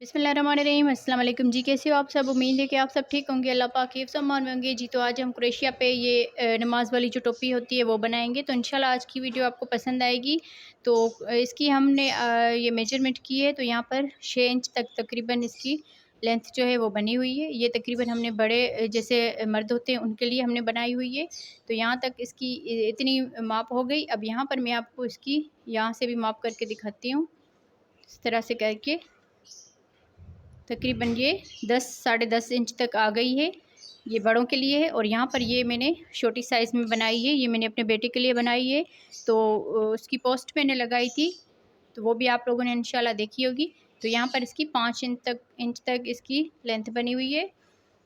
बिस्मिल्लाहिर्रहमानिर्रहीम। अस्सलाम वालेकुम जी। कैसे हो आप सब? उम्मीद है कि आप सब ठीक होंगे, अल्लाह पाक हिफ्ज़ अमान में होंगे जी। तो आज हम क्रोशिया पे ये नमाज वाली जो टोपी होती है वो बनाएंगे। तो इंशाल्लाह आज की वीडियो आपको पसंद आएगी। तो इसकी हमने ये मेजरमेंट की है। तो यहाँ पर 6 इंच तक तकरीबन इसकी लेंथ जो है वो बनी हुई है। ये तकरीबन हमने बड़े जैसे मर्द होते हैं उनके लिए हमने बनाई हुई है। तो यहाँ तक इसकी इतनी माप हो गई। अब यहाँ पर मैं आपको इसकी यहाँ से भी माप करके दिखाती हूँ। इस तरह से करके तकरीबन ये 10 साढ़े 10 इंच तक आ गई है। ये बड़ों के लिए है। और यहाँ पर ये मैंने छोटी साइज़ में बनाई है। ये मैंने अपने बेटे के लिए बनाई है। तो उसकी पोस्ट मैंने लगाई थी, तो वो भी आप लोगों ने इंशाल्लाह देखी होगी। तो यहाँ पर इसकी 5 इंच तक इसकी लेंथ बनी हुई है।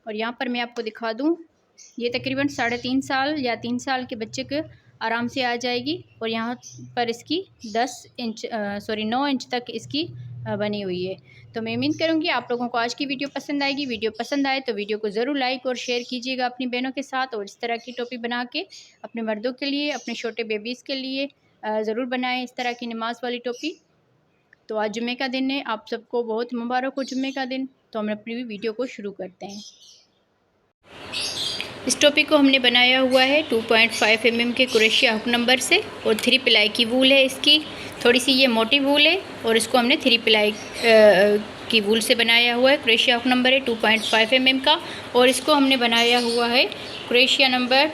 और यहाँ पर मैं आपको दिखा दूँ, ये तकरीबन 3.5 साल या 3 साल के बच्चे के आराम से आ जाएगी। और यहाँ पर इसकी 9 इंच तक इसकी बनी हुई है। तो मैं उम्मीद करूँगी आप लोगों को आज की वीडियो पसंद आएगी। वीडियो पसंद आए तो वीडियो को ज़रूर लाइक और शेयर कीजिएगा अपनी बहनों के साथ। और इस तरह की टोपी बना के अपने मर्दों के लिए, अपने छोटे बेबीज़ के लिए ज़रूर बनाएं इस तरह की नमाज वाली टोपी। तो आज जुम्मे का दिन है, आप सबको बहुत मुबारक हो जुम्मे का दिन। तो हम अपनी वीडियो को शुरू करते हैं। इस टोपी को हमने बनाया हुआ है 2.5 mm के क्रोशिया हुक नंबर से। और 3 प्लाई की वूल है इसकी। थोड़ी सी ये मोटी वूल है और इसको हमने 3 प्लाई की वूल से बनाया हुआ है। क्रोशिया हुक नंबर है 2.5 mm का। और इसको हमने बनाया हुआ है क्रोशिया नंबर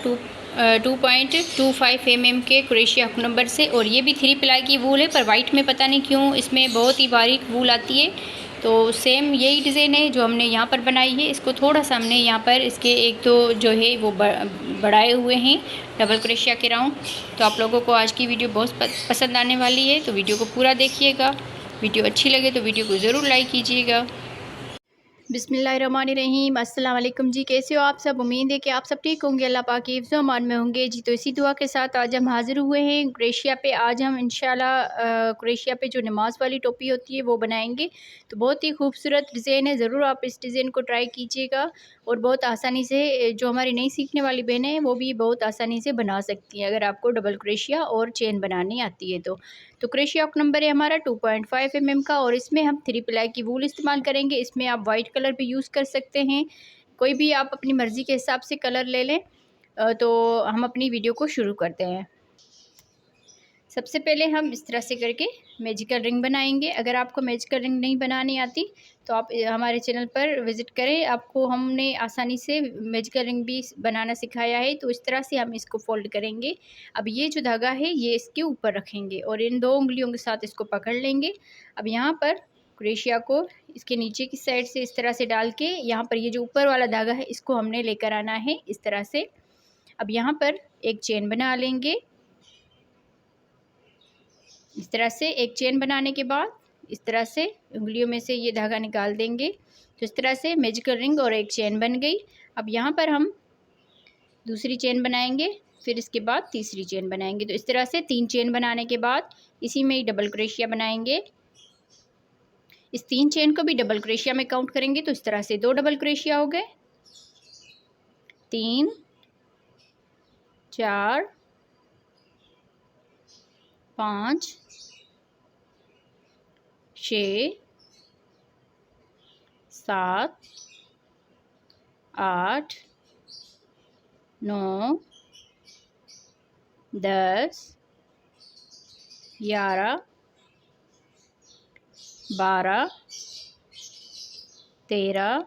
2.25 mm के क्रोशिया हुक नंबर से। और ये भी 3 प्लाई की वूल है, पर वाइट में पता नहीं क्यों इसमें बहुत ही बारीक वूल आती है। तो सेम यही डिज़ाइन है जो हमने यहाँ पर बनाई है। इसको थोड़ा सा हमने यहाँ पर इसके एक तो जो है वो बढ़ाए हुए हैं डबल क्रोशिया के राउंड। तो आप लोगों को आज की वीडियो बहुत पसंद आने वाली है। तो वीडियो को पूरा देखिएगा। वीडियो अच्छी लगे तो वीडियो को ज़रूर लाइक कीजिएगा। बिस्मिल्लाहिर्रहमानिर्रहीम। अस्सलाम वालेकुम जी। कैसे हो आप सब? उम्मीद है कि आप सब ठीक होंगे, अल्लाह पाक के हिफ्ज़ अमान में होंगे जी। तो इसी दुआ के साथ आज हम हाज़िर हुए हैं क्रोशिया पे। आज हम इंशाल्लाह क्रोशिया पे जो नमाज वाली टोपी होती है वो बनाएंगे। तो बहुत ही खूबसूरत डिज़ाइन है, ज़रूर आप इस डिज़ाइन को ट्राई कीजिएगा। और बहुत आसानी से जो हमारी नई सीखने वाली बहनें हैं वो भी बहुत आसानी से बना सकती हैं, अगर आपको डबल क्रोशिया और चेन बनानी आती है तो क्रोशिया हुक नंबर है हमारा 2.5 mm का। और इसमें हम 3 प्लाई की वूल इस्तेमाल करेंगे। इसमें आप वाइट कलर भी यूज़ कर सकते हैं, कोई भी आप अपनी मर्ज़ी के हिसाब से कलर ले लें। तो हम अपनी वीडियो को शुरू करते हैं। सबसे पहले हम इस तरह से करके मैजिकल रिंग बनाएंगे। अगर आपको मैजिकल रिंग नहीं बनानी आती तो आप हमारे चैनल पर विज़िट करें, आपको हमने आसानी से मैजिकल रिंग भी बनाना सिखाया है। तो इस तरह से हम इसको फोल्ड करेंगे। अब ये जो धागा है ये इसके ऊपर रखेंगे और इन 2 उंगलियों के साथ इसको पकड़ लेंगे। अब यहाँ पर क्रोशिया को इसके नीचे की साइड से इस तरह से डाल के यहाँ पर ये जो ऊपर वाला धागा है इसको हमने लेकर आना है इस तरह से। अब यहाँ पर एक चेन बना लेंगे। इस तरह से एक चेन बनाने के बाद इस तरह से उंगलियों में से ये धागा निकाल देंगे। तो इस तरह से मैजिकल रिंग और एक चेन बन गई। अब यहाँ पर हम दूसरी चेन बनाएंगे, फिर इसके बाद तीसरी चेन बनाएंगे। तो इस तरह से 3 चेन बनाने के बाद इसी में ही डबल क्रोशिया बनाएंगे। इस 3 चेन को भी डबल क्रोशिया में काउंट करेंगे। तो इस तरह से 2 डबल क्रोशिया हो गए, 3 4 5 6 7 8 9 10 11 12 13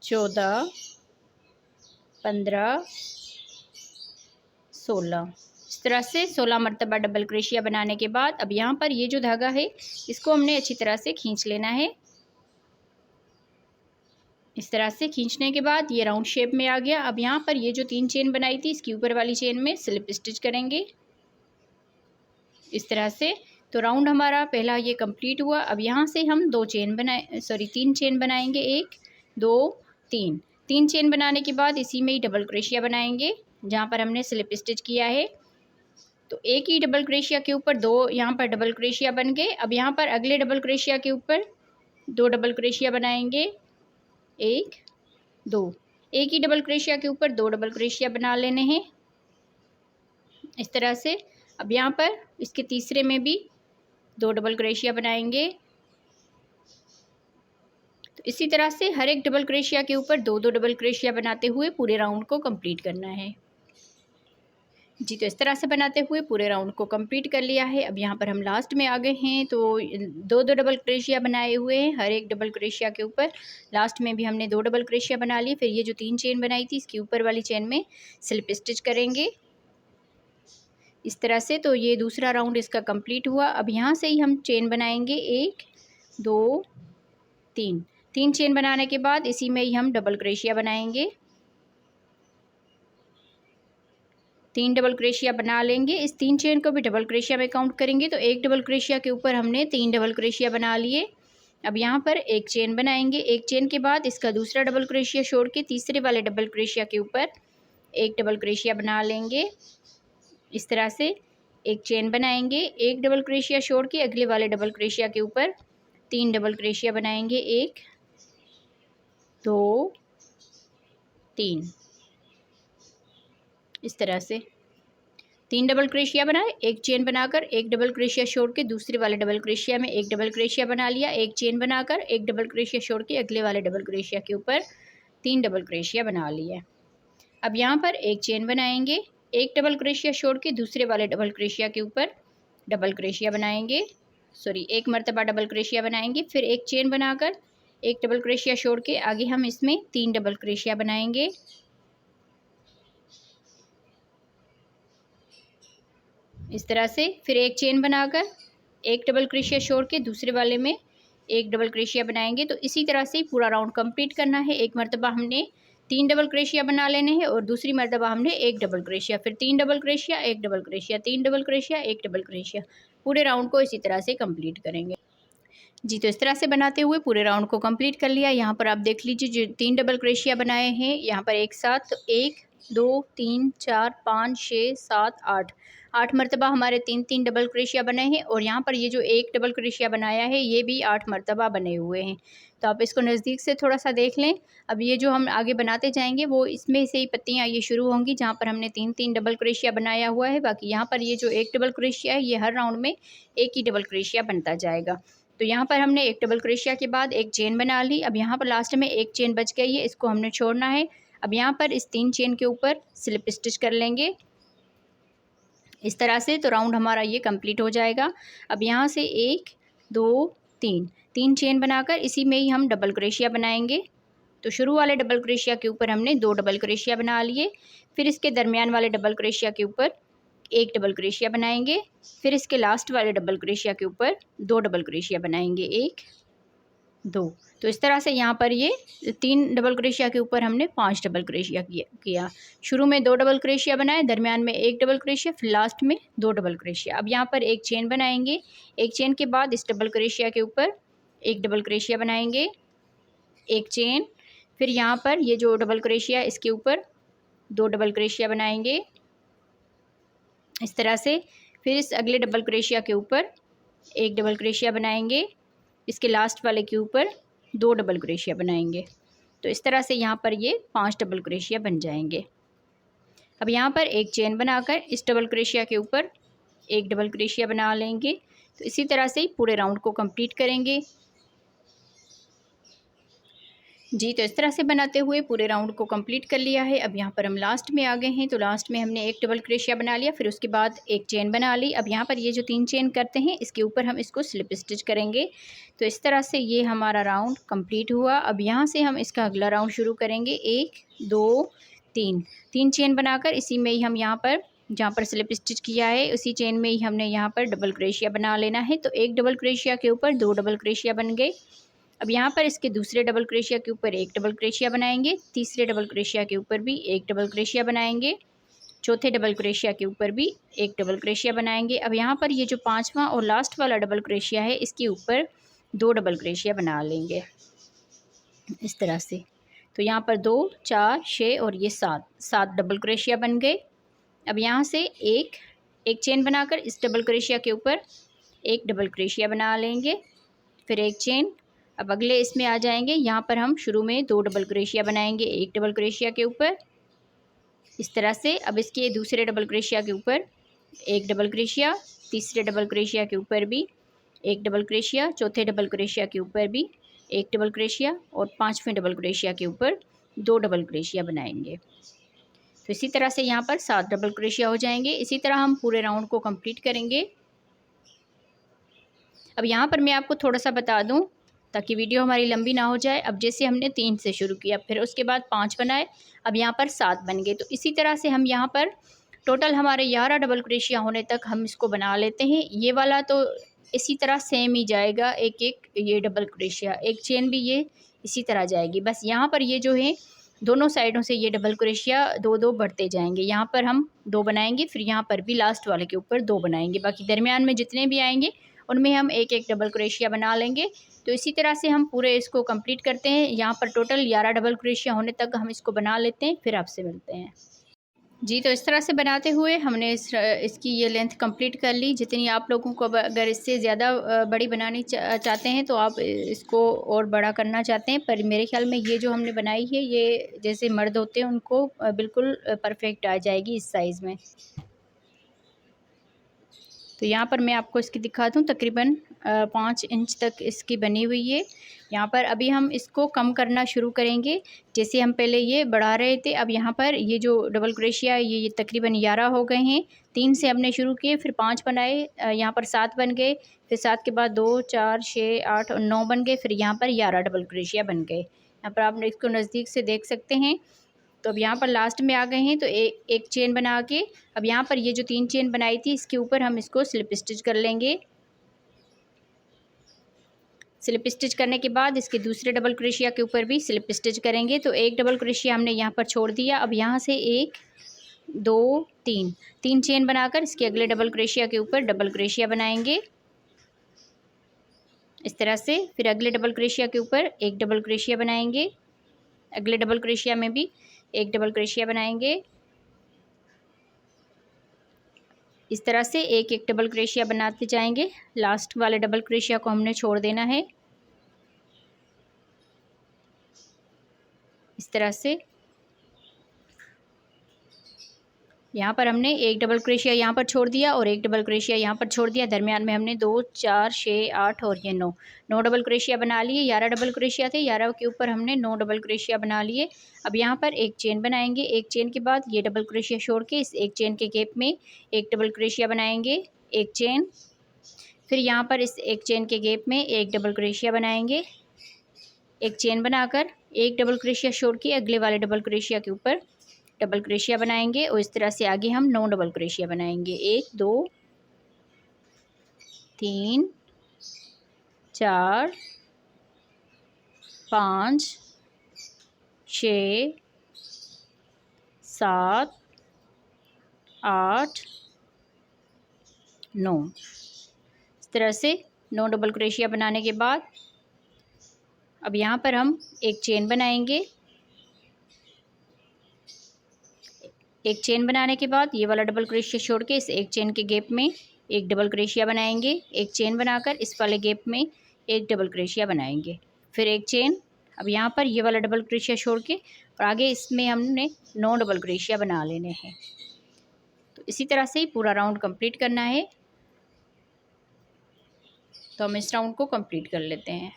14 15 16। इस तरह से 16 मरतबा डबल क्रोशिया बनाने के बाद अब यहाँ पर ये जो धागा है इसको हमने अच्छी तरह से खींच लेना है। इस तरह से खींचने के बाद ये राउंड शेप में आ गया। अब यहाँ पर ये जो 3 चेन बनाई थी इसकी ऊपर वाली चेन में स्लिप स्टिच करेंगे इस तरह से। तो राउंड हमारा पहला ये कंप्लीट हुआ। अब यहाँ से हम 3 चेन बनाएंगे, 1 2 3। 3 चेन बनाने के बाद इसी में ही डबल क्रोशिया बनाएंगे जहाँ पर हमने स्लिप स्टिच किया है। तो एक ही डबल क्रोशिया के ऊपर 2 यहाँ पर डबल क्रोशिया बन गए। अब यहाँ पर अगले डबल क्रोशिया के ऊपर 2 डबल क्रोशिया बनाएंगे, 1 2। एक ही डबल क्रोशिया के ऊपर 2 डबल क्रोशिया बना लेने हैं इस तरह से। अब यहाँ पर इसके तीसरे में भी 2 डबल क्रोशिया बनाएंगे। तो इसी तरह से हर एक डबल क्रोशिया के ऊपर 2-2 डबल क्रोशिया बनाते हुए पूरे राउंड को कंप्लीट करना है। जी, तो इस तरह से बनाते हुए पूरे राउंड को कंप्लीट कर लिया है। अब यहाँ पर हम लास्ट में आ गए हैं, तो 2-2 डबल क्रोशिया बनाए हुए हैं हर एक डबल क्रोशिया के ऊपर। लास्ट में भी हमने 2 डबल क्रोशिया बना लिए। फिर ये जो 3 चेन बनाई थी इसके ऊपर वाली चेन में स्लिप स्टिच करेंगे इस तरह से। तो ये दूसरा राउंड इसका कंप्लीट हुआ। अब यहाँ से ही हम चेन बनाएंगे 1 2 3 चेन बनाने के बाद इसी में ही हम डबल क्रोशिया बनाएंगे। 3 डबल क्रोशिया बना लेंगे। इस 3 चेन को भी डबल क्रोशिया में काउंट करेंगे, तो एक डबल क्रोशिया के ऊपर हमने 3 डबल क्रोशिया बना लिए। अब यहाँ पर एक चेन बनाएंगे। एक चेन के बाद इसका दूसरा डबल क्रोशिया छोड़ के तीसरे वाले डबल क्रोशिया के ऊपर एक डबल क्रोशिया बना लेंगे इस तरह से। एक चेन बनाएंगे, एक डबल क्रोशिया छोड़ के अगले वाले डबल क्रोशिया के ऊपर 3 डबल क्रोशिया बनाएंगे। 1 2 3 इस तरह से 3 डबल क्रोशिया बनाए। एक चेन बनाकर एक डबल क्रोशिया छोड़ के दूसरे वाले डबल क्रोशिया में एक डबल क्रोशिया बना लिया। एक चेन बनाकर एक डबल क्रोशिया छोड़ के अगले वाले डबल क्रोशिया के ऊपर 3 डबल क्रोशिया बना लिया। अब यहाँ पर एक चेन बनाएंगे, एक डबल क्रोशिया छोड़ के दूसरे वाले डबल क्रोशिया के ऊपर डबल क्रोशिया बनाएंगे, एक मरतबा डबल क्रोशिया बनाएंगे। फिर एक चेन बनाकर एक डबल क्रोशिया छोड़ के आगे हम इसमें 3 डबल क्रोशिया बनाएंगे इस तरह से। फिर एक चेन बनाकर एक डबल क्रोशिया छोड़ के दूसरे वाले में एक डबल क्रोशिया बनाएंगे। तो इसी तरह से पूरा राउंड कंप्लीट करना है। एक मरतबा हमने 3 डबल क्रोशिया बना लेने हैं और दूसरी मरतबा हमने एक डबल क्रोशिया, फिर 3 डबल क्रोशिया, एक डबल क्रोशिया, 3 डबल क्रोशिया, एक डबल क्रोशिया। पूरे राउंड को इसी तरह से कंप्लीट करेंगे। जी, तो इस तरह से बनाते हुए पूरे राउंड को कंप्लीट कर लिया। यहाँ पर आप देख लीजिए जो 3 डबल क्रोशिया बनाए हैं यहाँ पर एक साथ, तो 1 2 3 4 5 6 7 8 मरतबा हमारे 3 डबल क्रोशिया बने हैं। और यहाँ पर ये जो एक डबल क्रोशिया बनाया है ये भी 8 मरतबा बने हुए हैं। तो आप इसको नज़दीक से थोड़ा सा देख लें। अब ये जो हम आगे बनाते जाएंगे वो इसमें से ही पत्तियाँ ये शुरू होंगी जहाँ पर हमने 3 डबल क्रोशिया बनाया हुआ है। बाकी यहाँ पर ये जो एक डबल क्रोशिया है ये हर राउंड में एक ही डबल क्रोशिया बनता जाएगा। तो यहाँ पर हमने एक डबल क्रोशिया के बाद एक चेन बना ली। अब यहाँ पर लास्ट में एक चेन बच गई है, इसको हमने छोड़ना है। अब यहाँ पर इस 3 चेन के ऊपर स्लिप स्टिच कर लेंगे इस तरह से। तो राउंड हमारा ये कंप्लीट हो जाएगा। अब यहाँ से 1 2 3 चेन बनाकर इसी में ही हम डबल क्रोशिया बनाएंगे। तो शुरू वाले डबल क्रोशिया के ऊपर हमने 2 डबल क्रोशिया बना लिए। फिर इसके दरमियान वाले डबल क्रोशिया के ऊपर एक डबल क्रोशिया बनाएंगे। फिर इसके लास्ट वाले डबल क्रोशिया के ऊपर 2 डबल क्रोशिया बनाएंगे, 1 2। तो इस तरह से यहाँ पर ये 3 डबल क्रोशिया के ऊपर हमने 5 डबल क्रोशिया किया। शुरू में 2 डबल क्रोशिया बनाए, दरमियान में एक डबल क्रोशिया, फिर लास्ट में 2 डबल क्रोशिया। अब यहाँ पर एक चेन बनाएंगे। एक चेन के बाद इस डबल क्रोशिया के ऊपर एक डबल क्रोशिया बनाएंगे, एक चेन। फिर यहाँ पर ये जो डबल क्रोशिया इसके ऊपर 2 डबल क्रोशिया बनाएंगे इस तरह से। फिर इस अगले डबल क्रोशिया के ऊपर एक डबल क्रोशिया बनाएंगे, इसके लास्ट वाले के ऊपर 2 डबल क्रोशिया बनाएंगे। तो इस तरह से यहाँ पर ये 5 डबल क्रोशिया बन जाएंगे। अब यहाँ पर एक चेन बनाकर इस डबल क्रोशिया के ऊपर एक डबल क्रोशिया बना लेंगे। तो इसी तरह से पूरे राउंड को कंप्लीट करेंगे। जी, तो इस तरह से बनाते हुए पूरे राउंड को कंप्लीट कर लिया है। अब यहाँ पर हम लास्ट में आ गए हैं। तो लास्ट में हमने एक डबल क्रोशिया बना लिया, फिर उसके बाद एक चेन बना ली। अब यहाँ पर ये जो 3 चेन करते हैं इसके ऊपर हम इसको स्लिप स्टिच करेंगे। तो इस तरह से ये हमारा राउंड कंप्लीट हुआ। अब यहाँ से हम इसका अगला राउंड शुरू करेंगे। 1 2 3 चेन बनाकर इसी में ही हम यहाँ पर जहाँ पर स्लिप स्टिच किया है उसी चेन में ही हमने यहाँ पर डबल क्रोशिया बना लेना है। तो एक डबल क्रोशिया के ऊपर 2 डबल क्रोशिया बन गए। अब यहाँ पर इसके दूसरे डबल क्रोशिया के ऊपर एक डबल क्रोशिया बनाएंगे, तीसरे डबल क्रोशिया के ऊपर भी एक डबल क्रोशिया बनाएंगे, चौथे डबल क्रोशिया के ऊपर भी एक डबल क्रोशिया बनाएंगे। अब यहाँ पर ये जो 5वां और लास्ट वाला डबल क्रोशिया है इसके ऊपर 2 डबल क्रोशिया बना लेंगे इस तरह से। तो यहाँ पर 2 4 6 और ये 7 डबल क्रोशिया बन गए। अब यहाँ से एक चेन बनाकर इस डबल क्रोशिया के ऊपर एक डबल क्रोशिया बना लेंगे, फिर एक चेन। अब अगले इसमें आ जाएंगे। यहाँ पर हम शुरू में 2 डबल क्रोशिया बनाएंगे एक डबल क्रोशिया के ऊपर इस तरह से। अब इसके दूसरे डबल क्रोशिया के ऊपर एक डबल क्रोशिया, तीसरे डबल क्रोशिया के ऊपर भी एक डबल क्रोशिया, चौथे डबल क्रोशिया के ऊपर भी एक डबल क्रोशिया और पांचवें डबल क्रोशिया के ऊपर 2 डबल क्रोशिया बनाएंगे। तो इसी तरह से यहाँ पर 7 डबल क्रोशिया हो जाएंगे। इसी तरह हम पूरे राउंड को कंप्लीट करेंगे। अब यहाँ पर मैं आपको थोड़ा सा बता दूँ ताकि वीडियो हमारी लंबी ना हो जाए। अब जैसे हमने 3 से शुरू किया, फिर उसके बाद 5 बनाए, अब यहाँ पर 7 बन गए। तो इसी तरह से हम यहाँ पर टोटल हमारे 11 डबल क्रोशिया होने तक हम इसको बना लेते हैं। ये वाला तो इसी तरह सेम ही जाएगा, एक एक ये डबल क्रोशिया, एक चेन भी ये इसी तरह जाएगी। बस यहाँ पर ये जो है दोनों साइडों से ये डबल क्रोशिया 2-2 बढ़ते जाएंगे। यहाँ पर हम 2 बनाएंगे, फिर यहाँ पर भी लास्ट वाले के ऊपर 2 बनाएंगे। बाकी दरमियान में जितने भी आएंगे उनमें हम एक एक डबल क्रोशिया बना लेंगे। तो इसी तरह से हम पूरे इसको कंप्लीट करते हैं। यहाँ पर टोटल 11 डबल क्रोशिया होने तक हम इसको बना लेते हैं, फिर आपसे मिलते हैं। जी, तो इस तरह से बनाते हुए हमने इसकी ये लेंथ कंप्लीट कर ली। जितनी आप लोगों को अगर इससे ज़्यादा बड़ी बनानी चाहते हैं तो आप इसको और बड़ा करना चाहते हैं, पर मेरे ख्याल में ये जो हमने बनाई है ये जैसे मर्द होते हैं उनको बिल्कुल परफेक्ट आ जाएगी इस साइज़ में। तो यहाँ पर मैं आपको इसकी दिखा दूँ, तकरीबन 5 इंच तक इसकी बनी हुई है। यहाँ पर अभी हम इसको कम करना शुरू करेंगे। जैसे हम पहले ये बढ़ा रहे थे, अब यहाँ पर ये जो डबल क्रोशिया ये तकरीबन 11 हो गए हैं। 3 से हमने शुरू किए, फिर 5 बनाए, यहाँ पर 7 बन गए, फिर 7 के बाद 2, 4, 6, 8 और 9 बन गए, फिर यहाँ पर 11 डबल क्रोशिया बन गए। यहाँ पर आप इसको नज़दीक से देख सकते हैं। तो अब यहाँ पर लास्ट में आ गए हैं, तो एक चेन बना के अब यहाँ पर ये जो 3 चेन बनाई थी इसके ऊपर हम इसको स्लिप स्टिच कर लेंगे। स्लिप स्टिच करने के बाद इसके दूसरे डबल क्रोशिया के ऊपर भी स्लिप स्टिच करेंगे। तो एक डबल क्रोशिया हमने यहाँ पर छोड़ दिया। अब यहाँ से 1, 2, 3 चेन बनाकर इसके अगले डबल क्रोशिया के ऊपर डबल क्रोशिया बनाएंगे इस तरह से। फिर अगले डबल क्रोशिया के ऊपर एक डबल क्रोशिया बनाएंगे, अगले डबल क्रोशिया में भी एक डबल क्रोशिया बनाएंगे। इस तरह से एक एक डबल क्रोशिया बनाते जाएंगे। लास्ट वाले डबल क्रोशिया को हमने छोड़ देना है इस तरह से। यहाँ पर हमने एक डबल क्रोशिया यहाँ पर छोड़ दिया और एक डबल क्रोशिया यहाँ पर छोड़ दिया। दरमियान में हमने 2, 4, 6, 8 और ये 9 डबल क्रोशिया बना लिए। 11 डबल क्रोशिया थे, 11 के ऊपर हमने 9 डबल क्रोशिया बना लिए। अब यहाँ पर एक चेन बनाएंगे, एक चेन के बाद ये डबल क्रोशिया छोड़ के इस एक चेन के गैप में एक डबल क्रोशिया बनाएंगे, एक चेन। फिर यहाँ पर इस एक चेन के गैप में एक डबल क्रोशिया बनाएंगे, एक चेन बनाकर एक डबल क्रोशिया छोड़ के अगले वाले डबल क्रोशिया के ऊपर डबल क्रोशिया बनाएंगे। और इस तरह से आगे हम 9 डबल क्रोशिया बनाएंगे। 1, 2, 3, 4, 5, 6, 7, 8, 9। इस तरह से 9 डबल क्रोशिया बनाने के बाद अब यहाँ पर हम एक चेन बनाएंगे। एक चेन बनाने के बाद ये वाला डबल क्रोशिया छोड़ के इस एक चेन के गैप में एक डबल क्रोशिया बनाएंगे, एक चेन बनाकर इस वाले गैप में एक डबल क्रोशिया बनाएंगे, फिर एक चेन। अब यहाँ पर ये वाला डबल क्रोशिया छोड़ के और आगे इसमें हमने 9 डबल क्रोशिया बना लेने हैं। तो इसी तरह से ही पूरा राउंड कंप्लीट करना है। तो हम इस राउंड को कंप्लीट कर लेते हैं।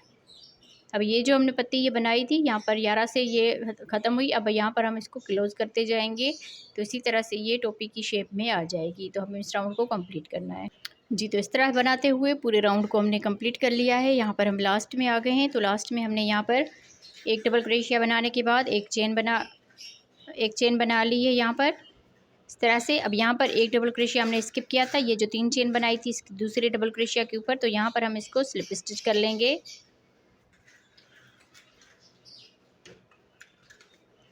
अब ये जो हमने पत्ती ये बनाई थी यहाँ पर 11 से ये ख़त्म हुई। अब यहाँ पर हम इसको क्लोज़ करते जाएंगे, तो इसी तरह से ये टोपी की शेप में आ जाएगी। तो हमें इस राउंड को कंप्लीट करना है। जी, तो इस तरह बनाते हुए पूरे राउंड को हमने कंप्लीट कर लिया है। यहाँ पर हम लास्ट में आ गए हैं। तो लास्ट में हमने यहाँ पर एक डबल क्रोशिया बनाने के बाद एक चेन बना ली है यहाँ पर इस तरह से। अब यहाँ पर एक डबल क्रोशिया हमने स्किप किया था, ये जो 3 चेन बनाई थी इसके दूसरे डबल क्रोशिया के ऊपर। तो यहाँ पर हम इसको स्लिप स्टिच कर लेंगे।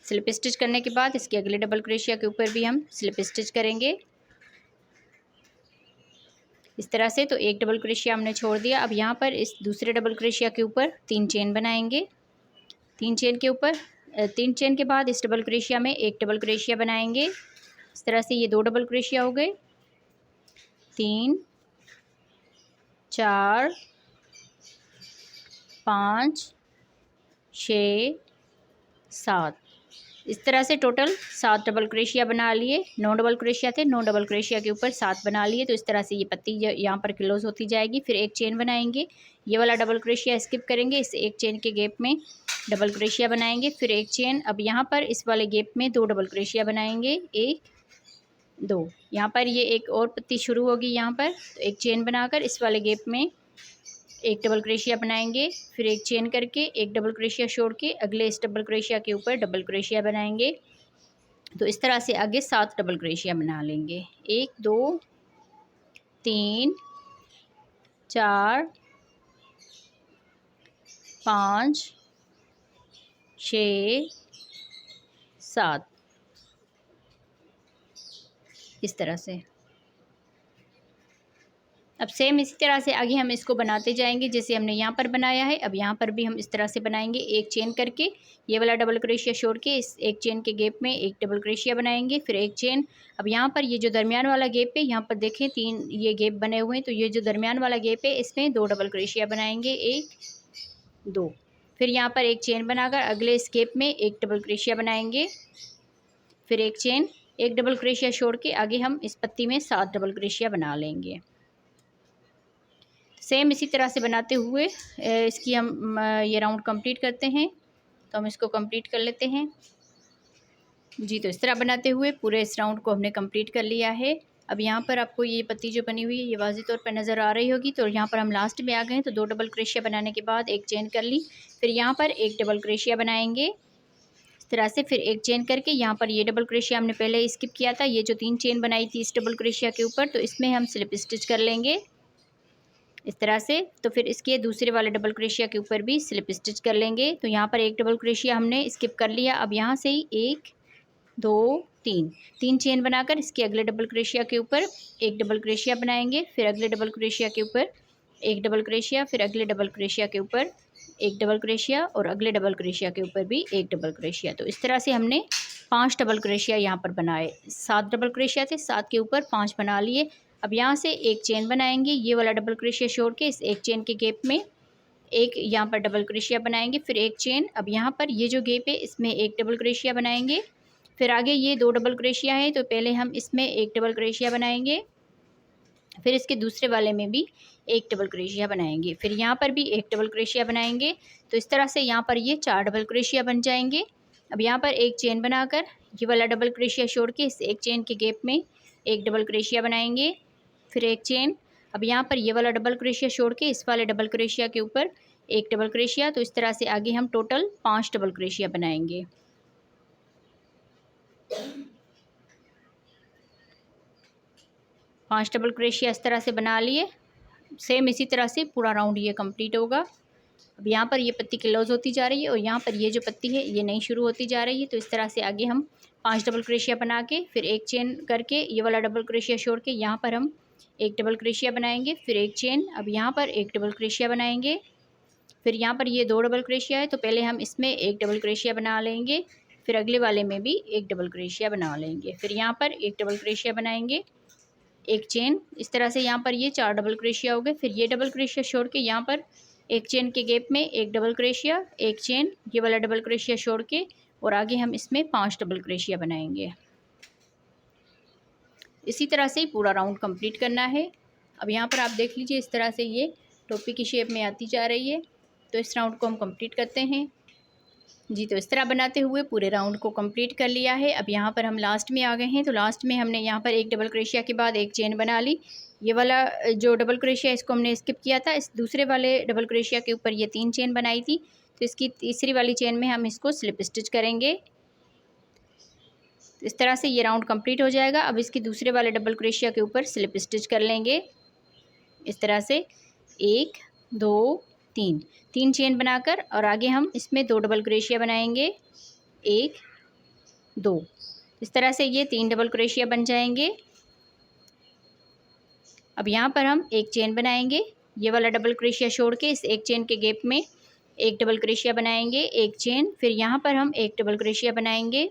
स्लिप स्टिच करने के बाद इसके अगले डबल क्रोशिया के ऊपर भी हम स्लिप स्टिच करेंगे इस तरह से। तो एक डबल क्रोशिया हमने छोड़ दिया। अब यहाँ पर इस दूसरे डबल क्रोशिया के ऊपर 3 चेन बनाएंगे। 3 चेन के ऊपर 3 चेन के बाद इस डबल क्रोशिया में एक डबल क्रोशिया बनाएंगे इस तरह से। ये 2 डबल क्रोशिया हो गए, 3, 4, 5, 6, 7। इस तरह से टोटल 7 डबल क्रोशिया बना लिए। 9 डबल क्रोशिया थे, 9 डबल क्रोशिया के ऊपर 7 बना लिए। तो इस तरह से ये पत्ती यहाँ पर क्लोज होती जाएगी। फिर एक चेन बनाएंगे, ये वाला डबल क्रोशिया स्किप करेंगे, इस एक चेन के गैप में डबल क्रोशिया बनाएंगे, फिर एक चेन। अब यहाँ पर इस वाले गैप में 2 डबल क्रोशिया बनाएंगे, 1 2। यहाँ पर ये एक और पत्ती शुरू होगी यहाँ पर, तो एक चेन बनाकर इस वाले गैप में एक डबल क्रोशिया बनाएंगे, फिर एक चेन करके एक डबल क्रोशिया छोड़ के अगले इस डबल क्रोशिया के ऊपर डबल क्रोशिया बनाएंगे। तो इस तरह से आगे 7 डबल क्रोशिया बना लेंगे। 1 2 3 4 5 6 7 इस तरह से। अब सेम इसी तरह से आगे हम इसको बनाते जाएंगे जैसे हमने यहाँ पर बनाया है। अब यहाँ पर भी हम इस तरह से बनाएंगे, एक चेन करके ये वाला डबल क्रोशिया छोड़ के इस एक चेन के गैप में एक डबल क्रोशिया बनाएंगे, फिर एक चेन। अब यहाँ पर ये जो दरमियान वाला गैप है, यहाँ पर देखें 3 ये गैप बने हुए हैं, तो ये जो दरमियान वाला गैप है इसमें 2 डबल क्रोशिया बनाएंगे, 1 2। फिर यहाँ पर एक चेन बनाकर अगले इस गैप में एक डबल क्रोशिया बनाएंगे, फिर एक चेन, एक डबल क्रोशिया छोड़ के आगे हम इस पत्ती में 7 डबल क्रोशिया बना लेंगे। सेम इसी तरह से बनाते हुए इसकी हम ये राउंड कंप्लीट करते हैं। तो हम इसको कंप्लीट कर लेते हैं जी। तो इस तरह बनाते हुए पूरे इस राउंड को हमने कंप्लीट कर लिया है। अब यहाँ पर आपको ये पत्ती जो बनी हुई है ये वाज़ी तौर पर नज़र आ रही होगी। तो यहाँ पर हम लास्ट में आ गए, तो 2 डबल क्रोशिया बनाने के बाद एक चेन कर ली, फिर यहाँ पर एक डबल क्रोशिया बनाएंगे इस तरह से, फिर एक चेन करके यहाँ पर ये डबल क्रोशिया हमने पहले स्किप किया था, ये जो 3 चेन बनाई थी इस डबल क्रोशिया के ऊपर, तो इसमें हम स्लिप स्टिच कर लेंगे इस तरह से। तो फिर इसके दूसरे वाले डबल क्रोशिया के ऊपर भी स्लिप स्टिच कर लेंगे। तो यहाँ पर एक डबल क्रोशिया हमने स्किप कर लिया। अब यहाँ से ही 1 2 3 चेन बनाकर इसके अगले डबल क्रोशिया के ऊपर एक डबल क्रोशिया बनाएंगे, फिर अगले डबल क्रोशिया के ऊपर एक डबल क्रोशिया, फिर अगले डबल क्रोशिया के ऊपर एक डबल क्रोशिया और अगले डबल क्रोशिया के ऊपर भी एक डबल क्रोशिया। तो इस तरह से हमने 5 डबल क्रोशिया यहाँ पर बनाए। 7 डबल क्रोशिया थे, 7 के ऊपर 5 बना लिए। अब यहाँ से एक चेन बनाएंगे, ये वाला डबल क्रोशिया छोड़ के इस एक चेन के गैप में एक यहाँ पर डबल क्रोशिया बनाएंगे, फिर एक चेन। अब यहाँ पर ये जो गैप है इसमें एक डबल क्रोशिया बनाएंगे, फिर आगे ये 2 डबल क्रोशिया है, तो पहले हम इसमें एक डबल क्रोशिया बनाएंगे, फिर इसके दूसरे वाले में भी एक डबल क्रोशिया बनाएंगे, फिर यहाँ पर भी एक डबल क्रोशिया बनाएंगे। तो इस तरह से यहाँ पर ये 4 डबल क्रोशिया बन जाएंगे। अब यहाँ पर एक चेन बनाकर ये वाला डबल क्रोशिया छोड़ के इस एक चेन के गैप में एक डबल क्रोशिया बनाएंगे, फिर एक चेन। अब यहाँ पर ये वाला डबल क्रोशिया छोड़ के इस वाले डबल क्रोशिया के ऊपर एक डबल क्रोशिया। तो इस तरह से आगे हम टोटल 5 डबल क्रोशिया बनाएंगे। 5 डबल क्रोशिया इस तरह से बना लिए। सेम इसी तरह से पूरा राउंड ये कंप्लीट होगा। अब यहाँ पर ये पत्ती क्लोज होती जा रही है और यहाँ पर ये जो पत्ती है ये नई शुरू होती जा रही है। तो इस तरह से आगे हम 5 डबल क्रोशिया बना के फिर एक चेन करके ये वाला डबल क्रोशिया छोड़ के यहाँ पर हम एक डबल क्रोशिया बनाएंगे, फिर एक चेन। अब यहाँ पर एक डबल क्रोशिया बनाएंगे, फिर यहाँ पर ये 2 डबल क्रोशिया है, तो पहले हम इसमें एक डबल क्रोशिया बना लेंगे, फिर अगले वाले में भी एक डबल क्रोशिया बना लेंगे, फिर यहाँ पर एक डबल क्रोशिया बनाएंगे, एक चेन। इस तरह से यहाँ पर ये 4 डबल क्रोशिया हो गए। फिर ये डबल क्रोशिया छोड़ के यहाँ पर एक चेन के गैप में एक डबल क्रोशिया, एक चेन, ये वाला डबल क्रोशिया छोड़ के और आगे हम इसमें 5 डबल क्रोशिया बनाएंगे। इसी तरह से पूरा राउंड कंप्लीट करना है। अब यहाँ पर आप देख लीजिए इस तरह से ये टोपी की शेप में आती जा रही है। तो इस राउंड को हम कंप्लीट करते हैं जी। तो इस तरह बनाते हुए पूरे राउंड को कंप्लीट कर लिया है। अब यहाँ पर हम लास्ट में आ गए हैं। तो लास्ट में हमने यहाँ पर एक डबल क्रोशिया के बाद एक चेन बना ली। ये वाला जो डबल क्रोशिया इसको हमने स्किप किया था, इस दूसरे वाले डबल क्रोशिया के ऊपर ये 3 चेन बनाई थी, तो इसकी तीसरी वाली चेन में हम इसको स्लिप स्टिच करेंगे। इस तरह से ये राउंड कंप्लीट हो जाएगा। अब इसकी दूसरे वाले डबल क्रोशिया के ऊपर स्लिप स्टिच कर लेंगे इस तरह से, 1 2 3 चेन बनाकर और आगे हम इसमें 2 डबल क्रोशिया बनाएंगे, 1 2। इस तरह से ये 3 डबल क्रोशिया बन जाएंगे। अब यहाँ पर हम एक चेन बनाएंगे, ये वाला डबल क्रोशिया छोड़ के इस एक चेन के गैप में एक डबल क्रोशिया बनाएंगे, एक चेन, फिर यहाँ पर हम एक डबल क्रोशिया बनाएंगे,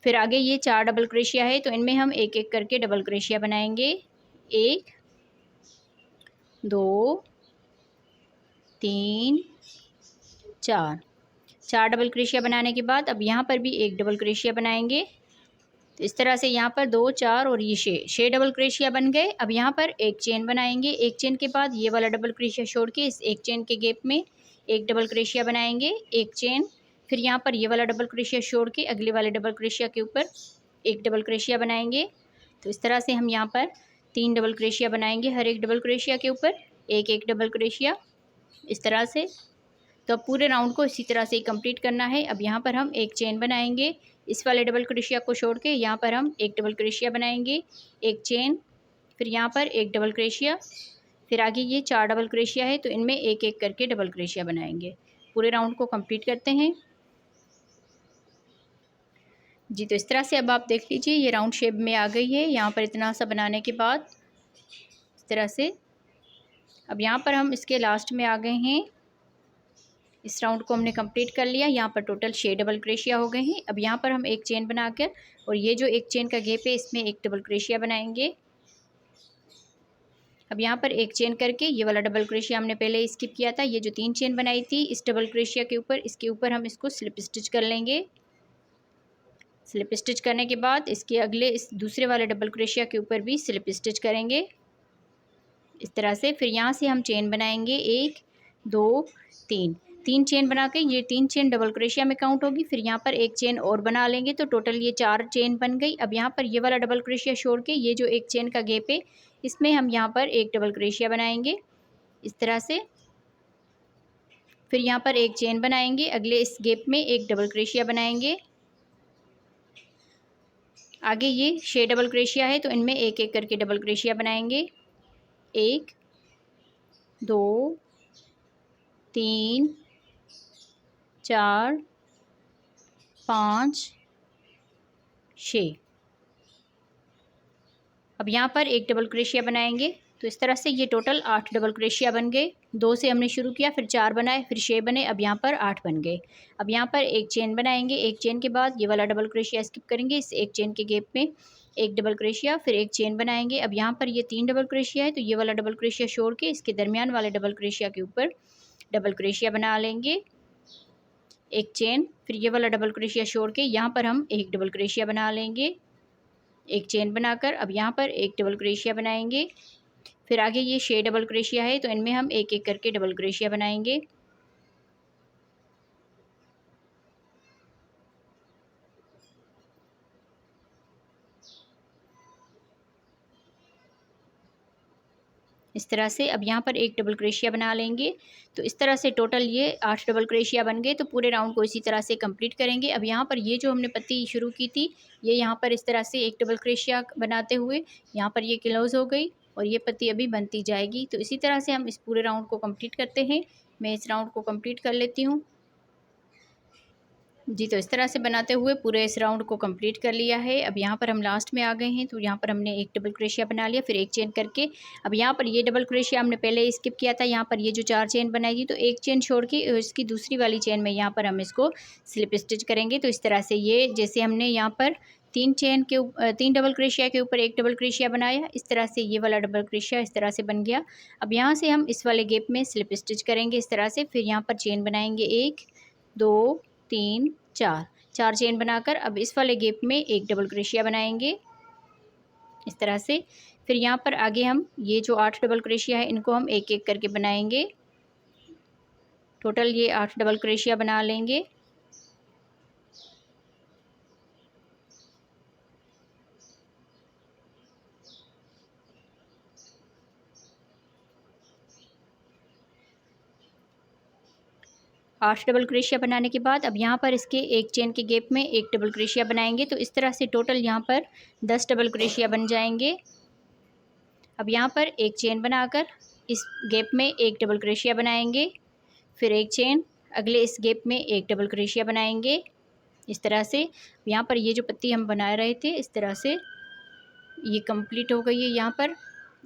फिर आगे ये 4 डबल क्रोशिया है, तो इनमें हम एक एक करके डबल क्रोशिया बनाएंगे, 1 2 3 4। 4 डबल क्रोशिया बनाने के बाद अब यहाँ पर भी एक डबल क्रोशिया बनाएंगे। तो इस तरह से यहाँ पर 2, 4 और ये 6 डबल क्रोशिया बन गए। अब यहाँ पर एक चेन बनाएंगे। एक चेन के बाद ये वाला डबल क्रोशिया छोड़ के इस एक चेन के गैप में एक डबल क्रोशिया बनाएंगे, एक चेन। फिर यहाँ पर ये वाला डबल क्रोशिया छोड़ के अगले वाले डबल क्रोशिया के ऊपर एक डबल क्रोशिया बनाएंगे। तो इस तरह से हम यहाँ पर 3 डबल क्रोशिया बनाएंगे, हर एक डबल क्रोशिया के ऊपर एक एक डबल क्रोशिया, इस तरह से। तो अब पूरे राउंड को इसी तरह से ही कंप्लीट करना है। अब यहाँ पर हम एक चेन बनाएंगे, इस वाले डबल क्रोशिया को छोड़ के यहाँ पर हम एक डबल क्रोशिया बनाएंगे, एक चेन, फिर यहाँ पर एक डबल क्रोशिया, फिर आगे ये 4 डबल क्रोशिया है तो इनमें एक एक करके डबल क्रोशिया बनाएंगे। पूरे राउंड को कंप्लीट करते हैं जी। तो इस तरह से अब आप देख लीजिए ये राउंड शेप में आ गई है। यहाँ पर इतना सा बनाने के बाद इस तरह से अब यहाँ पर हम इसके लास्ट में आ गए हैं। इस राउंड को हमने कंप्लीट कर लिया। यहाँ पर टोटल 6 डबल क्रोशिया हो गए हैं। अब यहाँ पर हम एक चेन बनाकर और ये जो एक चेन का गैप है इसमें एक डबल क्रोशिया बनाएंगे। अब यहाँ पर एक चेन करके ये वाला डबल क्रोशिया हमने पहले स्किप किया था, ये जो 3 चेन बनाई थी इस डबल क्रोशिया के ऊपर, इसके ऊपर हम इसको स्लिप स्टिच कर लेंगे। स्लिप स्टिच करने के बाद इसके अगले इस दूसरे वाले डबल क्रोशिया के ऊपर भी स्लिप स्टिच करेंगे इस तरह से। फिर यहाँ से हम चेन बनाएंगे 1, 2, 3 चेन बना के ये 3 चेन डबल क्रोशिया में काउंट होगी। फिर यहाँ पर एक चेन और बना लेंगे तो टोटल ये 4 चेन बन गई। अब यहाँ पर ये वाला डबल क्रोशिया छोड़ के ये जो एक चेन का गैप है इसमें हम यहाँ पर एक डबल क्रोशिया बनाएंगे इस तरह से। फिर यहाँ पर एक चेन बनाएंगे, अगले इस गैप में एक डबल क्रोशिया बनाएंगे। आगे ये 6 डबल क्रोशिया है तो इनमें एक एक करके डबल क्रोशिया बनाएंगे। 1, 2, 3, 4, 5, 6। अब यहाँ पर एक डबल क्रोशिया बनाएंगे। तो इस तरह से ये टोटल 8 डबल क्रोशिया बन गए। 2 से हमने शुरू किया, फिर 4 बनाए, फिर 6 बने, अब यहाँ पर 8 बन गए। अब यहाँ पर एक चेन बनाएंगे, एक चेन के बाद ये वाला डबल क्रोशिया स्किप करेंगे, इस एक चेन के गैप में एक डबल क्रोशिया, फिर एक चेन बनाएंगे। अब यहाँ पर ये 3 डबल क्रोशिया है तो ये वाला डबल क्रोशिया छोड़ के इसके दरमियान वाले डबल क्रोशिया के ऊपर डबल क्रोशिया बना लेंगे, एक चेन, फिर ये वाला डबल क्रोशिया छोड़ के यहाँ पर हम एक डबल क्रोशिया बना लेंगे, एक चेन बनाकर। अब यहाँ पर एक डबल क्रोशिया बनाएंगे। फिर आगे ये 6 डबल क्रोशिया है तो इनमें हम एक एक करके डबल क्रोशिया बनाएंगे। इस तरह से अब यहाँ पर एक डबल क्रोशिया बना लेंगे। तो इस तरह से टोटल ये 8 डबल क्रोशिया बन गए। तो पूरे राउंड को इसी तरह से कंप्लीट करेंगे। अब यहाँ पर ये जो हमने पत्ती शुरू की थी ये यहाँ पर इस तरह से एक डबल क्रोशिया बनाते हुए यहाँ पर ये क्लोज़ हो गई और ये पत्ती अभी बनती जाएगी। तो इसी तरह से हम इस पूरे राउंड को कंप्लीट करते हैं। मैं इस राउंड को कंप्लीट कर लेती हूँ जी। तो इस तरह से बनाते हुए पूरे इस राउंड को कंप्लीट कर लिया है। अब यहाँ पर हम लास्ट में आ गए हैं तो यहाँ पर हमने एक डबल क्रोशिया बना लिया, फिर एक चेन करके अब यहाँ पर ये डबल क्रोशिया हमने पहले स्किप किया था। यहाँ पर ये जो 4 चेन बनाई थी तो एक चेन छोड़ के इसकी दूसरी वाली चेन में यहाँ पर हम इसको स्लिप स्टिच करेंगे। तो इस तरह से ये जैसे हमने यहाँ पर 3 डबल क्रोशिया के ऊपर एक डबल क्रोशिया बनाया, इस तरह से ये वाला डबल क्रोशिया इस तरह से बन गया। अब यहाँ से हम इस वाले गैप में स्लिप स्टिच करेंगे इस तरह से। फिर यहाँ पर चेन बनाएंगे 1, 2, 3, 4 चेन बनाकर अब इस वाले गैप में एक डबल क्रोशिया बनाएंगे इस तरह से। फिर यहाँ पर आगे हम ये जो 8 डबल क्रोशिया है इनको हम एक एक करके बनाएंगे। टोटल ये 8 डबल क्रोशिया बना लेंगे। आठ डबल क्रोशिया बनाने के बाद अब यहाँ पर इसके एक चेन के गैप में एक डबल क्रोशिया बनाएंगे। तो इस तरह से टोटल यहाँ पर 10 डबल क्रोशिया बन जाएंगे। अब यहाँ पर एक चेन बनाकर इस गैप में एक डबल क्रोशिया बनाएंगे, फिर एक चेन, अगले इस गैप में एक डबल क्रोशिया बनाएंगे इस तरह से। यहाँ पर ये जो पत्ती हम बना रहे थे इस तरह से ये कंप्लीट हो गई है यहाँ पर।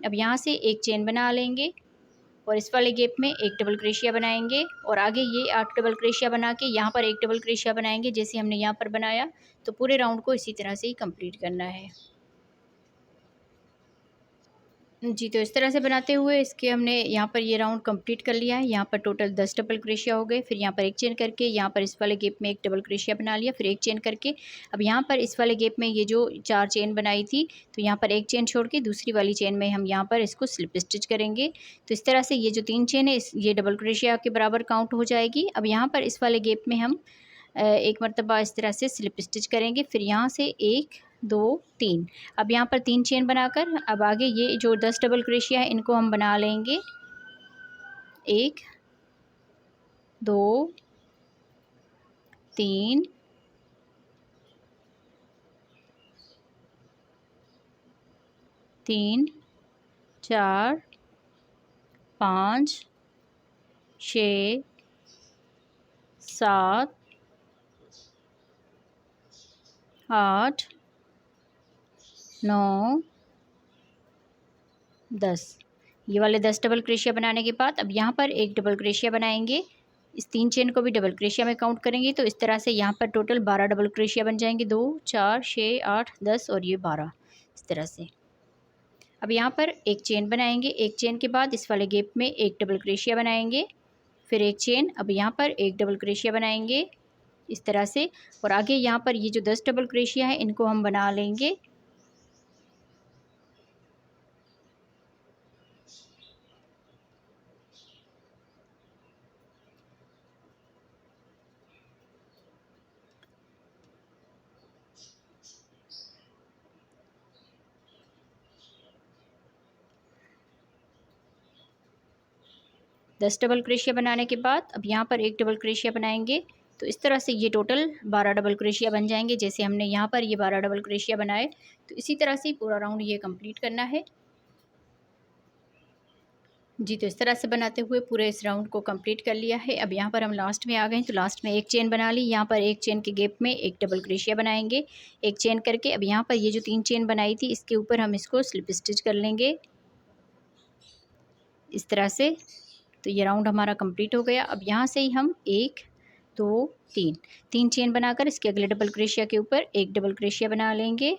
अब यहाँ से एक चेन बना लेंगे और इस वाले गैप में एक डबल क्रोशिया बनाएंगे और आगे ये 8 डबल क्रोशिया बना के यहाँ पर एक डबल क्रोशिया बनाएंगे जैसे हमने यहाँ पर बनाया। तो पूरे राउंड को इसी तरह से ही कंप्लीट करना है। जी, तो इस तरह से बनाते हुए इसके हमने यहाँ पर ये राउंड कंप्लीट कर लिया है। यहाँ पर टोटल 10 डबल क्रोशिया हो गए। फिर यहाँ पर एक चेन करके यहाँ पर इस वाले गैप में एक डबल क्रोशिया बना लिया, फिर एक चेन करके अब यहाँ पर इस वाले गैप में ये जो 4 चेन बनाई थी, तो यहाँ पर एक चेन छोड़ के दूसरी वाली चेन में हम यहाँ पर इसको स्लिप स्टिच करेंगे। तो इस तरह से ये जो 3 चेन है ये डबल क्रोशिया के बराबर काउंट हो जाएगी। अब यहाँ पर इस वाले गैप में हम एक मरतबा इस तरह से स्लिप स्टिच करेंगे, फिर यहाँ से 1 2 3। अब यहाँ पर 3 चेन बनाकर अब आगे ये जो 10 डबल क्रोशिया है इनको हम बना लेंगे। 1 2 3 3 4 5 6 7 8 9 10। ये वाले 10 डबल क्रोशिया बनाने के बाद अब यहाँ पर एक डबल क्रोशिया बनाएंगे। इस 3 चेन को भी डबल क्रोशिया में काउंट करेंगे, तो इस तरह से यहाँ पर टोटल 12 डबल क्रोशिया बन जाएंगे। 2 4 6 8 10 और ये 12 इस तरह से। अब यहाँ पर एक चेन बनाएंगे, एक चेन के बाद इस वाले गैप में एक डबल क्रोशिया बनाएंगे, फिर एक चेन, अब यहाँ पर एक डबल क्रोशिया बनाएंगे इस तरह से, और आगे यहाँ पर ये जो 10 डबल क्रोशिया है इनको हम बना लेंगे। दस डबल क्रोशिया बनाने के बाद अब यहाँ पर एक डबल क्रोशिया बनाएंगे, तो इस तरह से ये टोटल 12 डबल क्रोशिया बन जाएंगे। जैसे हमने यहाँ पर ये 12 डबल क्रोशिया बनाए, तो इसी तरह से पूरा राउंड ये कंप्लीट करना है। जी, तो इस तरह से बनाते हुए पूरे इस राउंड को कंप्लीट कर लिया है। अब यहाँ पर हम लास्ट में आ गए हैं, तो लास्ट में एक चेन बना ली। यहाँ पर एक चेन के गैप में एक डबल क्रोशिया बनाएंगे, एक चेन करके अब यहाँ पर ये जो 3 चेन बनाई थी इसके ऊपर हम इसको स्लिप स्टिच कर लेंगे इस तरह से। तो ये राउंड हमारा कंप्लीट हो गया। अब यहाँ से ही हम 1 2 3 चेन बनाकर इसके अगले डबल क्रोशिया के ऊपर एक डबल क्रोशिया बना लेंगे।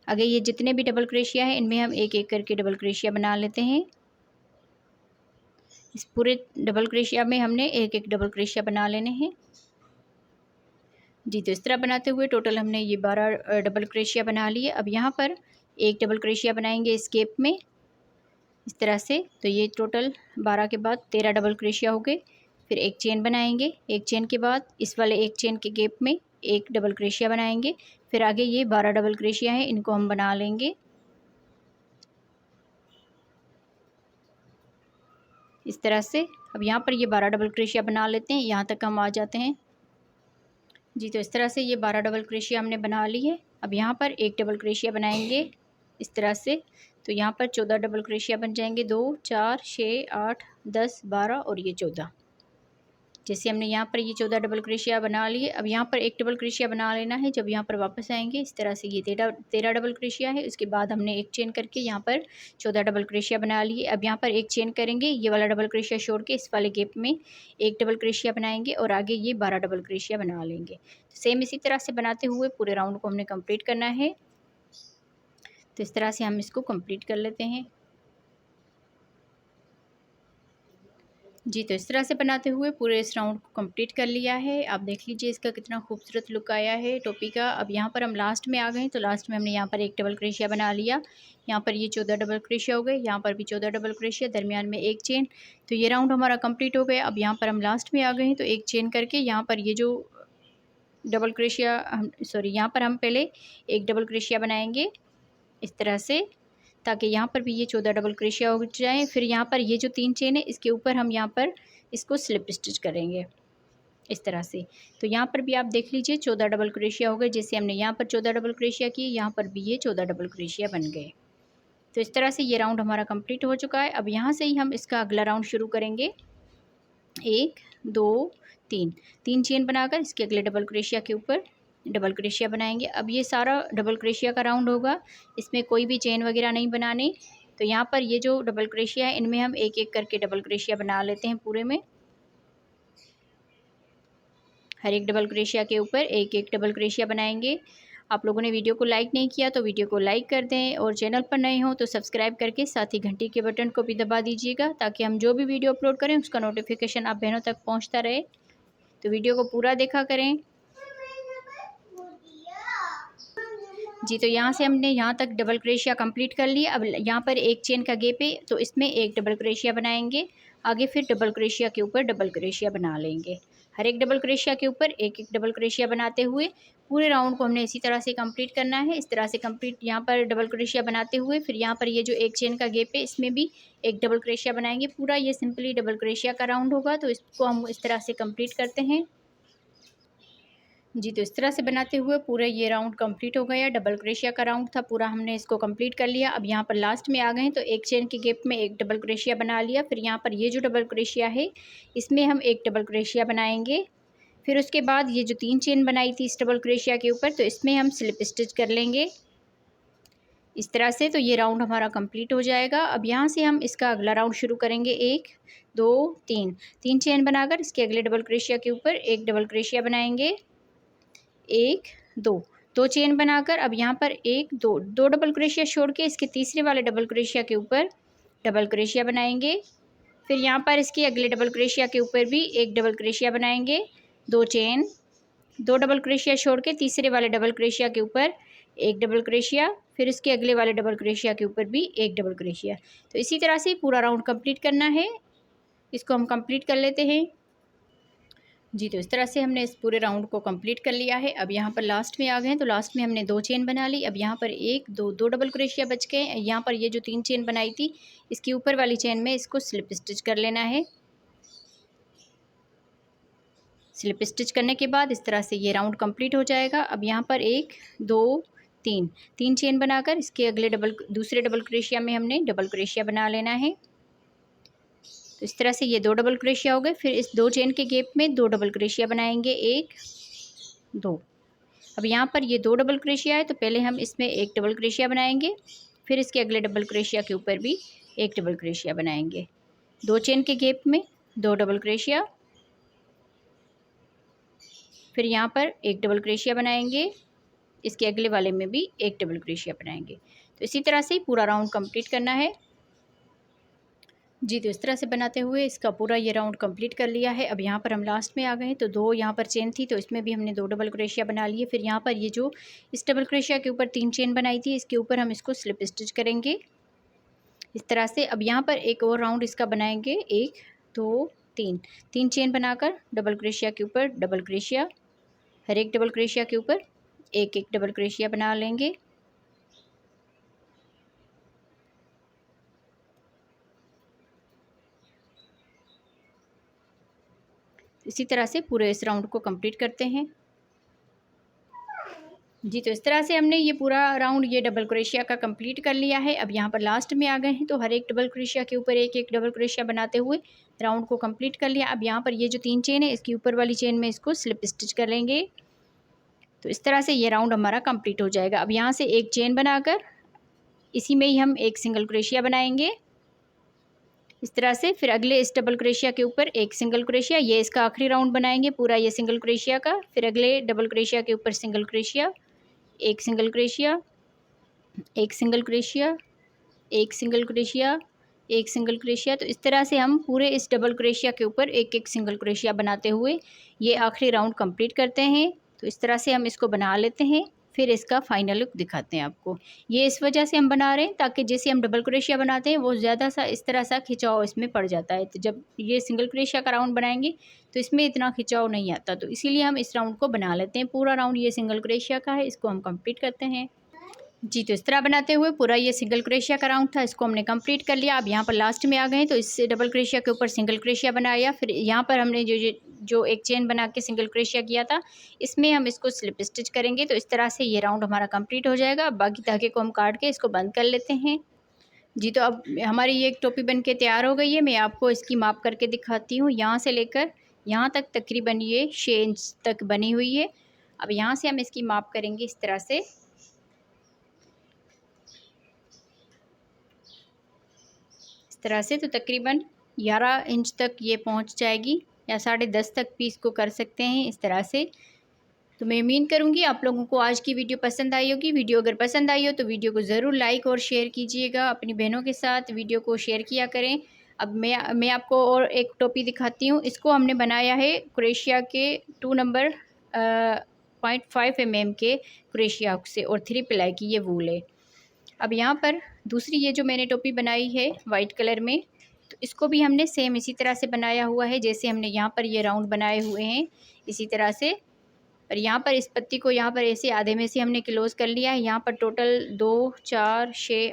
आगे ये जितने भी डबल क्रोशिया है इनमें हम एक एक करके डबल क्रोशिया बना लेते हैं। इस पूरे डबल क्रोशिया में हमने एक एक डबल क्रोशिया बना लेने हैं। जी, तो इस तरह बनाते हुए टोटल हमने ये 12 डबल क्रोशिया बना लिए। अब यहाँ पर एक डबल क्रोशिया बनाएंगे इस गैप में इस तरह से, तो ये टोटल 12 के बाद 13 डबल क्रोशिया हो गए। फिर एक चेन बनाएंगे, एक चेन के बाद इस वाले एक चेन के गैप में एक डबल क्रोशिया बनाएंगे, फिर आगे ये 12 डबल क्रोशिया हैं इनको हम बना लेंगे इस तरह से। अब यहाँ पर ये 12 डबल क्रोशिया बना लेते हैं, यहाँ तक हम आ जाते हैं। जी, तो इस तरह से ये 12 डबल क्रोशिया हमने बना ली है। अब यहाँ पर एक डबल क्रोशिया बनाएंगे इस तरह से, तो यहाँ पर 14 डबल क्रोशिया बन जाएंगे। 2 4 6 8 10 12 और ये 14। जैसे हमने यहाँ पर ये 14 डबल क्रोशिया बना लिए। अब यहाँ पर एक डबल क्रोशिया बना लेना है। जब यहाँ पर वापस आएंगे इस तरह से ये 13 डबल क्रोशिया है। उसके बाद हमने एक चेन करके यहाँ पर 14 डबल क्रोशिया बना लिए। अब यहाँ पर एक चेन करेंगे, ये वाला डबल क्रोशिया छोड़ के इस वाले गैप में एक डबल क्रोशिया बनाएंगे और आगे ये 12 डबल क्रोशिया बना लेंगे। तो सेम इसी तरह से बनाते हुए पूरे राउंड को हमने कम्प्लीट करना है। तो इस तरह से हम इसको कंप्लीट कर लेते हैं। जी, तो इस तरह से बनाते हुए पूरे इस राउंड को कंप्लीट कर लिया है। आप देख लीजिए इसका कितना खूबसूरत लुक आया है टोपी का। अब यहाँ पर हम लास्ट में आ गए हैं, तो लास्ट में हमने यहाँ पर एक डबल क्रोशिया बना लिया। यहाँ पर ये 14 डबल क्रोशिया हो गए, यहाँ पर भी 14 डबल क्रोशिया, दरमियान में एक चेन। तो ये राउंड हमारा कंप्लीट हो गया। अब यहाँ पर हम लास्ट में आ गए हैं, तो एक चेन करके यहाँ पर ये जो डबल क्रोशिया यहाँ पर हम पहले एक डबल क्रोशिया बनाएंगे इस तरह से, ताकि यहाँ पर भी ये 14 डबल क्रोशिया हो जाए। फिर यहाँ पर ये जो 3 चेन है इसके ऊपर हम यहाँ पर इसको स्लिप स्टिच करेंगे इस तरह से। तो यहाँ पर भी आप देख लीजिए 14 डबल क्रोशिया हो गए। जैसे हमने यहाँ पर 14 डबल क्रोशिया किए, यहाँ पर भी ये 14 डबल क्रोशिया बन गए। तो इस तरह से ये राउंड हमारा कंप्लीट हो चुका है। अब यहाँ से ही हम इसका अगला राउंड शुरू करेंगे। 1 2 3 चेन बनाकर इसके अगले डबल क्रोशिया के ऊपर डबल क्रोशिया बनाएंगे। अब ये सारा डबल क्रोशिया का राउंड होगा, इसमें कोई भी चेन वगैरह नहीं बनाने। तो यहाँ पर ये जो डबल क्रोशिया है इनमें हम एक एक करके डबल क्रोशिया बना लेते हैं पूरे में। हर एक डबल क्रोशिया के ऊपर एक एक डबल क्रोशिया बनाएंगे आप लोगों ने वीडियो को लाइक नहीं किया तो वीडियो को लाइक कर दें, और चैनल पर नए हों तो सब्सक्राइब करके साथ ही घंटी के बटन को भी दबा दीजिएगा, ताकि हम जो भी वीडियो अपलोड करें उसका नोटिफिकेशन आप बहनों तक पहुँचता रहे। तो वीडियो को पूरा देखा करें। जी, तो यहाँ से हमने यहाँ तक डबल क्रोशिया कंप्लीट कर लिया। अब यहाँ पर एक चेन का गैप है तो इसमें एक डबल क्रोशिया बनाएंगे। आगे फिर डबल क्रोशिया के ऊपर डबल क्रोशिया बना लेंगे। हर एक डबल क्रोशिया के ऊपर एक एक डबल क्रोशिया बनाते हुए पूरे राउंड को हमने इसी तरह से कंप्लीट करना है। इस तरह से कंप्लीट यहाँ पर डबल क्रोशिया बनाते हुए फिर यहाँ पर ये जो एक चेन का गैप है इसमें भी एक डबल क्रोशिया बनाएंगे। पूरा ये सिंपली डबल क्रोशिया का राउंड होगा, तो इसको हम इस तरह से कंप्लीट करते हैं। जी, तो इस तरह से बनाते हुए पूरा ये राउंड कंप्लीट हो गया। डबल क्रोशिया का राउंड था पूरा, हमने इसको कंप्लीट कर लिया। अब यहाँ पर लास्ट में आ गए हैं तो एक चेन के गैप में एक डबल क्रोशिया बना लिया। फिर यहाँ पर ये जो डबल क्रोशिया है इसमें हम एक डबल क्रोशिया बनाएंगे। फिर उसके बाद ये जो 3 चेन बनाई थी इस डबल क्रोशिया के ऊपर, तो इसमें हम स्लिप स्टिच कर लेंगे इस तरह से। तो ये राउंड हमारा कंप्लीट हो जाएगा। अब यहाँ से हम इसका अगला राउंड शुरू करेंगे। 1 2 3 चेन बनाकर इसके अगले डबल क्रोशिया के ऊपर एक डबल क्रोशिया बनाएंगे। 1 2 चेन बनाकर अब यहाँ पर 1 2 डबल क्रोशिया छोड़ के इसके तीसरे वाले डबल क्रोशिया के ऊपर डबल क्रोशिया बनाएंगे। फिर यहाँ पर इसके अगले डबल क्रोशिया के ऊपर भी एक डबल क्रोशिया बनाएंगे। 2 चेन, 2 डबल क्रोशिया छोड़ के तीसरे वाले डबल क्रोशिया के ऊपर एक डबल क्रोशिया, फिर इसके अगले वाले डबल क्रोशिया के ऊपर भी एक डबल क्रोशिया। तो इसी तरह से पूरा राउंड कंप्लीट करना है। इसको हम कंप्लीट कर लेते हैं। जी, तो इस तरह से हमने इस पूरे राउंड को कंप्लीट कर लिया है। अब यहाँ पर लास्ट में आ गए हैं तो लास्ट में हमने 2 चेन बना ली। अब यहाँ पर 1 2 डबल क्रोशिया बच गए। यहाँ पर ये जो 3 चेन बनाई थी इसके ऊपर वाली चेन में इसको स्लिप स्टिच कर लेना है। स्लिप स्टिच करने के बाद इस तरह से ये राउंड कंप्लीट हो जाएगा। अब यहाँ पर 1 2 3 चेन बनाकर इसके अगले दूसरे डबल क्रोशिया में हमने डबल क्रोशिया बना लेना है। तो इस तरह से ये 2 डबल क्रोशिया हो गए। फिर इस 2 चेन के गैप में 2 डबल क्रोशिया बनाएंगे। 1 2। अब यहाँ पर ये 2 डबल क्रोशिया है तो पहले हम इसमें एक डबल क्रोशिया बनाएंगे। फिर इसके अगले डबल क्रोशिया के ऊपर भी एक डबल क्रोशिया बनाएंगे। 2 चेन के गैप में 2 डबल क्रोशिया, फिर यहाँ पर एक डबल क्रोशिया बनाएंगे। इसके अगले वाले में भी एक डबल क्रोशिया बनाएंगे। तो इसी तरह से पूरा राउंड कंप्लीट करना है। जी, तो इस तरह से बनाते हुए इसका पूरा ये राउंड कंप्लीट कर लिया है। अब यहाँ पर हम लास्ट में आ गए हैं तो 2 यहाँ पर चेन थी तो इसमें भी हमने 2 डबल क्रोशिया बना लिए। फिर यहाँ पर ये जो इस डबल क्रोशिया के ऊपर 3 चेन बनाई थी इसके ऊपर हम इसको स्लिप स्टिच करेंगे इस तरह से। अब यहाँ पर एक और राउंड इसका बनाएंगे। 1 2 3 चेन बनाकर डबल क्रोशिया के ऊपर डबल क्रोशिया, हर एक डबल क्रोशिया के ऊपर एक एक डबल क्रोशिया बना लेंगे। इसी तरह से पूरे इस राउंड को कंप्लीट करते हैं। जी, तो इस तरह से हमने ये पूरा राउंड ये डबल क्रोशिया का कंप्लीट कर लिया है। अब यहाँ पर लास्ट में आ गए हैं तो हर एक डबल क्रोशिया के ऊपर एक एक डबल क्रोशिया बनाते हुए राउंड को कंप्लीट कर लिया। अब यहाँ पर ये जो 3 चेन है इसकी ऊपर वाली चेन में इसको स्लिप स्टिच कर लेंगे। तो इस तरह से ये राउंड हमारा कंप्लीट हो जाएगा। अब यहाँ से एक चेन बनाकर इसी में ही हम एक सिंगल क्रोशिया बनाएंगे इस तरह से। फिर अगले इस डबल क्रोशिया के ऊपर एक सिंगल क्रोशिया, ये इसका आखिरी राउंड बनाएंगे पूरा ये सिंगल क्रोशिया का। फिर अगले डबल क्रोशिया के ऊपर सिंगल क्रोशिया, एक सिंगल क्रोशिया, एक सिंगल क्रोशिया, एक सिंगल क्रोशिया, एक सिंगल क्रोशिया। तो इस तरह से हम पूरे इस डबल क्रोशिया के ऊपर एक एक सिंगल क्रोशिया बनाते हुए ये आखिरी राउंड कंप्लीट करते हैं। तो इस तरह से हम इसको बना लेते हैं। फिर इसका फाइनल लुक दिखाते हैं आपको। ये इस वजह से हम बना रहे हैं ताकि जैसे हम डबल क्रोशिया बनाते हैं वो ज़्यादा सा इस तरह सा खिंचाव इसमें पड़ जाता है। तो जब ये सिंगल क्रोशिया का राउंड बनाएंगे तो इसमें इतना खिंचाव नहीं आता, तो इसीलिए हम इस राउंड को बना लेते हैं। पूरा राउंड ये सिंगल क्रोशिया का है, इसको हम कंप्लीट करते हैं। जी, तो इस तरह बनाते हुए पूरा ये सिंगल क्रोशिया का राउंड था इसको हमने कंप्लीट कर लिया। अब यहाँ पर लास्ट में आ गए तो इससे डबल क्रोशिया के ऊपर सिंगल क्रोशिया बनाया। फिर यहाँ पर हमने जो एक चेन बना के सिंगल क्रोशिया किया था इसमें हम इसको स्लिप स्टिच करेंगे। तो इस तरह से ये राउंड हमारा कंप्लीट हो जाएगा। अब बाकी धागे को हम काट के इसको बंद कर लेते हैं। जी, तो अब हमारी ये एक टोपी बन के तैयार हो गई है। मैं आपको इसकी माप करके दिखाती हूँ। यहाँ से लेकर यहाँ तक तकरीबन ये 6 इंच तक बनी हुई है। अब यहाँ से हम इसकी माप करेंगे इस तरह से। तरह से तो तकरीबन 11 इंच तक ये पहुंच जाएगी, या 10.5 तक भी इसको कर सकते हैं इस तरह से। तो मैं उम्मीद करूँगी आप लोगों को आज की वीडियो पसंद आई होगी। वीडियो अगर पसंद आई हो तो वीडियो को ज़रूर लाइक और शेयर कीजिएगा, अपनी बहनों के साथ वीडियो को शेयर किया करें। अब मैं आपको और एक टोपी दिखाती हूँ। इसको हमने बनाया है क्रोएशिया के 2 नंबर 0.5 mm के क्रोएशिया से और 3 प्लाई की ये वूल है। अब यहाँ पर दूसरी ये जो मैंने टोपी बनाई है वाइट कलर में, तो इसको भी हमने सेम इसी तरह से बनाया हुआ है जैसे हमने यहाँ पर ये राउंड बनाए हुए हैं इसी तरह से। और यहाँ पर इस पत्ती को यहाँ पर ऐसे आधे में से हमने क्लोज़ कर लिया है। यहाँ पर टोटल 2 4 6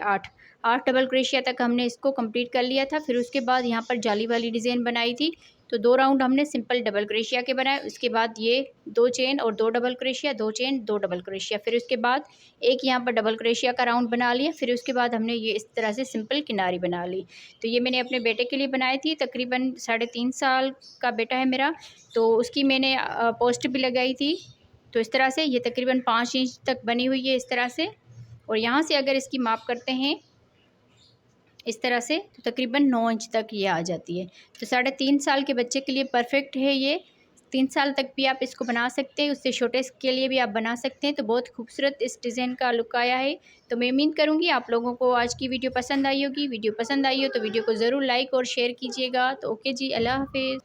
8 डबल क्रोशिया तक हमने इसको कंप्लीट कर लिया था। फिर उसके बाद यहाँ पर जाली वाली डिज़ाइन बनाई थी, तो 2 राउंड हमने सिंपल डबल क्रोशिया के बनाए। उसके बाद ये 2 चेन और 2 double crochet, 2 chain 2 double crochet, फिर उसके बाद एक यहाँ पर डबल क्रोशिया का राउंड बना लिया। फिर उसके बाद हमने ये इस तरह से सिंपल किनारी बना ली। तो ये मैंने अपने बेटे के लिए बनाई थी, तकरीबन 3.5 साल का बेटा है मेरा, तो उसकी मैंने पोस्ट भी लगाई थी। तो इस तरह से ये तकरीबन 5 इंच तक बनी हुई है इस तरह से। और यहाँ से अगर इसकी माप करते हैं इस तरह से तो तकरीबन 9 इंच तक ये आ जाती है। तो 3.5 साल के बच्चे के लिए परफेक्ट है ये। 3 साल तक भी आप इसको बना सकते हैं, उससे छोटे के लिए भी आप बना सकते हैं। तो बहुत खूबसूरत इस डिज़ाइन का लुक आया है। तो मैं उम्मीद करूँगी आप लोगों को आज की वीडियो पसंद आई होगी। वीडियो पसंद आई हो तो वीडियो को ज़रूर लाइक और शेयर कीजिएगा। तो ओके जी, अल्लाह हाफिज़।